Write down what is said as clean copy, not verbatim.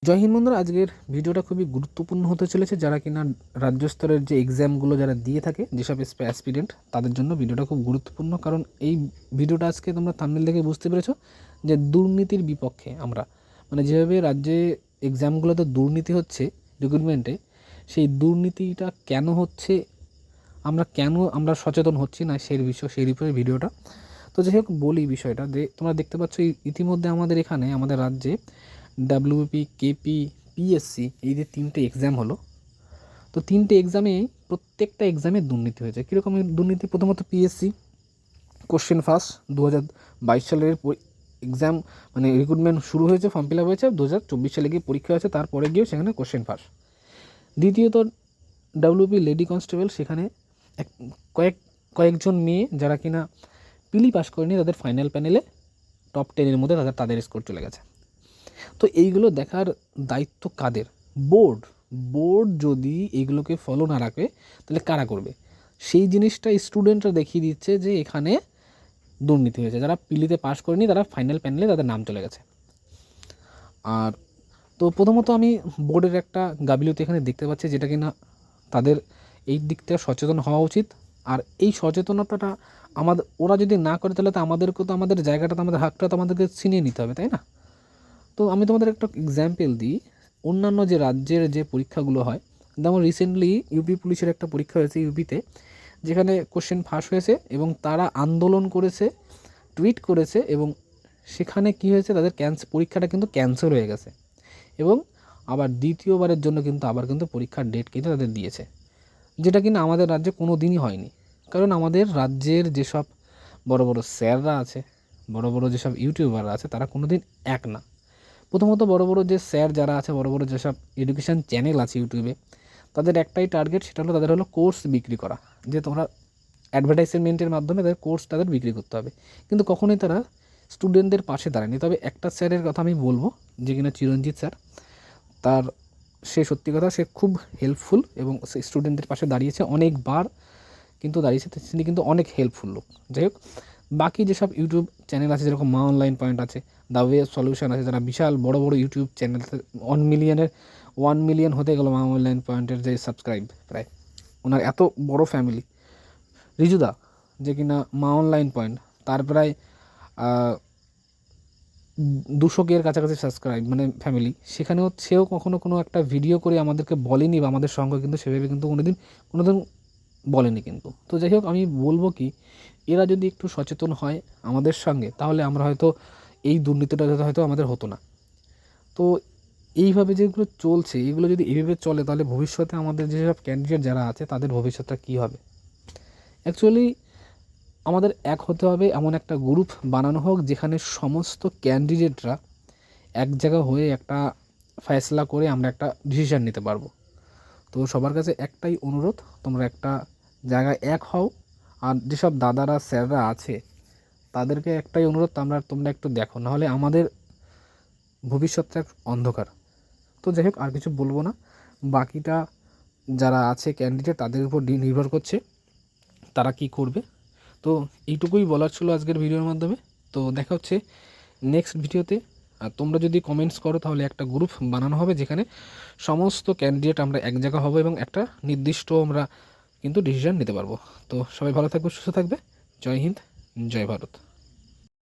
জয় হিন্দ বন্ধুরা, আজকের ভিডিওটা খুবই গুরুত্বপূর্ণ হতে চলেছে। যারা কিনা রাজ্য স্তরের যে এক্সামগুলো যারা দিয়ে থাকে, যেসব অ্যাসপিরেন্ট, তাদের জন্য ভিডিওটা খুব গুরুত্বপূর্ণ। কারণ এই ভিডিওটা আজকে তোমরা থাম্বনেল দেখে বুঝতে পেরেছো যে দুর্নীতির বিপক্ষে আমরা, মানে যেভাবে রাজ্যে এক্সামগুলোতে দুর্নীতি হচ্ছে রিক্রুটমেন্টে, সেই দুর্নীতিটা কেন হচ্ছে, আমরা সচেতন হচ্ছি না সেই বিষয়ে ভিডিওটা। তো যাই হোক, বলি বিষয়টা যে তোমরা দেখতে পাচ্ছ ইতিমধ্যে আমাদের এখানে আমাদের রাজ্যে ডাব্লিউপি, কেপি, পিএসসি এই যে 3টে এক্সাম হলো। তো 3টে এক্সামে প্রত্যেকটা এক্সামে দুর্নীতি হয়েছে। কীরকম দুর্নীতি? প্রথমত পিএসসি কোশ্চেন ফার্স্ট 2022 সালের এক্সাম, মানে রিক্রুটমেন্ট শুরু হয়েছে, ফর্ম ফিল আপ হয়েছে, 2024 সালে গিয়ে পরীক্ষা হয়েছে, তারপরে গিয়ে সেখানে কোশ্চেন ফার্স্ট। দ্বিতীয়ত ডাব্লিউপি লেডি কনস্টেবল, সেখানে কয়েকজন মেয়ে যারা কিনা পিলি পাস করেনি, তাদের ফাইনাল প্যানেলে টপ 10-এর মধ্যে তাদের স্কোর চলে গেছে। তো এইগুলো দেখার দায়িত্ব কাদের? বোর্ড যদি এইগুলোকে ফলো না রাখে তাহলে কারা করবে? সেই জিনিসটা স্টুডেন্টরা দেখিয়ে দিচ্ছে যে এখানে দুর্নীতি হয়েছে। যারা পিলিতে পাস করেনি তারা ফাইনাল প্যানেলে তাদের নাম চলে গেছে। আর তো প্রথমত আমি বোর্ডের একটা গাফিলতি এখানে দেখতে পাচ্ছি, যেটা কিনা তাদের এই দিক থেকে সচেতন হওয়া উচিত। আর এই সচেতনতাটা ওরা যদি না করে তাহলে তো আমাদেরকেও তো আমাদের জায়গাটা, তো আমাদের হাতটা তো আমাদেরকে ছিনিয়ে নিতে হবে, তাই না? তো আমি তোমাদের একটা এক্সাম্পল দিই। অন্যান্য যে রাজ্যের যে পরীক্ষাগুলো হয়, যেমন রিসেন্টলি ইউপি পুলিশের একটা পরীক্ষা হয়েছে ইউপিতে, যেখানে কোশ্চেন ফাঁস হয়েছে এবং তারা আন্দোলন করেছে, টুইট করেছে, এবং সেখানে কি হয়েছে, তাদের পরীক্ষাটা কিন্তু ক্যান্সেল হয়ে গেছে। এবং আবার দ্বিতীয়বারের জন্য কিন্তু পরীক্ষার ডেট কিন্তু তাদের দিয়েছে, যেটা কিনা আমাদের রাজ্যে কোনো দিনই হয়নি। কারণ আমাদের রাজ্যের যেসব বড় বড় স্যাররা আছে, বড় বড় যেসব ইউটিউবাররা আছে, তারা কোনো দিন এক না। প্রথমত বড় বড় যে স্যার যারা আছে, বড় বড় যেসব এডুকেশান চ্যানেল আছে ইউটিউবে, তাদের একটাই টার্গেট, সেটা হলো তাদের কোর্স বিক্রি করা। যে তোমরা অ্যাডভার্টাইজমেন্টের মাধ্যমে তাদের বিক্রি করতে হবে, কিন্তু কখনোই তারা স্টুডেন্টদের পাশে দাঁড়ায়নি। তবে একটা স্যারের কথা আমি বলবো, যে কিনা চিরঞ্জিত স্যার, সে সত্যি কথা, সে খুব হেল্পফুল এবং সে স্টুডেন্টদের পাশে দাঁড়িয়েছে অনেকবার, কিন্তু দাঁড়িয়েছে, তিনি কিন্তু অনেক হেল্পফুল লোক। যাই হোক, বাকি যেসব ইউটিউব চ্যানেল আছে, যেরকম মা অনলাইন পয়েন্ট আছে, দ্য ওয়ে সলিউশন আছে, যারা বিশাল বড় বড় ইউটিউব চ্যানেল, 1 মিলিয়ন হতে গেল মা অনলাইন পয়েন্টের যে সাবস্ক্রাইব, প্রায় ওনার এত বড় ফ্যামিলি। রিজুদা, যে কিনা মা অনলাইন পয়েন্ট, তার প্রায় 200 কাছাকাছি সাবস্ক্রাইব, মানে ফ্যামিলি। সেও কখনো কোনো একটা ভিডিও করে আমাদেরকে বলেনি, বা আমাদের সঙ্গে কিন্তু সেভাবে কিন্তু কোনোদিন বলেনি কিন্তু। তো যাই হোক, আমি বলবো কি, এরা যদি একটু সচেতন হয় আমাদের সঙ্গে, তাহলে আমরা হয়তো এই দুর্নীতিটা হয়তো আমাদের হতো না। তো এইভাবে যেগুলো চলছে, এগুলো যদি এইভাবে চলে, তাহলে ভবিষ্যতে আমাদের যেসব ক্যান্ডিডেট যারা আছে, তাদের ভবিষ্যৎটা কী হবে? অ্যাকচুয়ালি আমাদের এক হতে হবে, এমন একটা গ্রুপ বানানো হোক যেখানে সমস্ত ক্যান্ডিডেটরা এক জায়গা হয়ে একটা ফয়সলা করে আমরা একটা ডিসিশান নিতে পারবো। তো সবার কাছে একটাই অনুরোধ, তোমরা একটা জায়গায় এক হও। আর যেসব দাদারা স্যাররা আছে, তাদেরকে একটাই অনুরোধ, তোমরা একটু দেখো, নাহলে আমাদের ভবিষ্যৎটা অন্ধকার। তো যাই হোক, আর কিছু বলবো না। বাকিটা যারা আছে ক্যান্ডিডেট, তাদের উপর নির্ভর করছে তারা কি করবে। তো এইটুকুই বলার ছিল আজকের ভিডিওর মাধ্যমে। তো দেখা হচ্ছে নেক্সট ভিডিওতে। আর তোমরা যদি কমেন্টস করো, তাহলে একটা গ্রুপ বানানো হবে যেখানে সমস্ত ক্যান্ডিডেট আমরা এক জায়গা হব, এবং একটা নির্দিষ্ট আমরা কিন্তু ডিসিশন নিতে পারবো। তো সবাই ভালো থাকবে, সুস্থ থাকবে। জয় হিন্দ, জয় ভারত।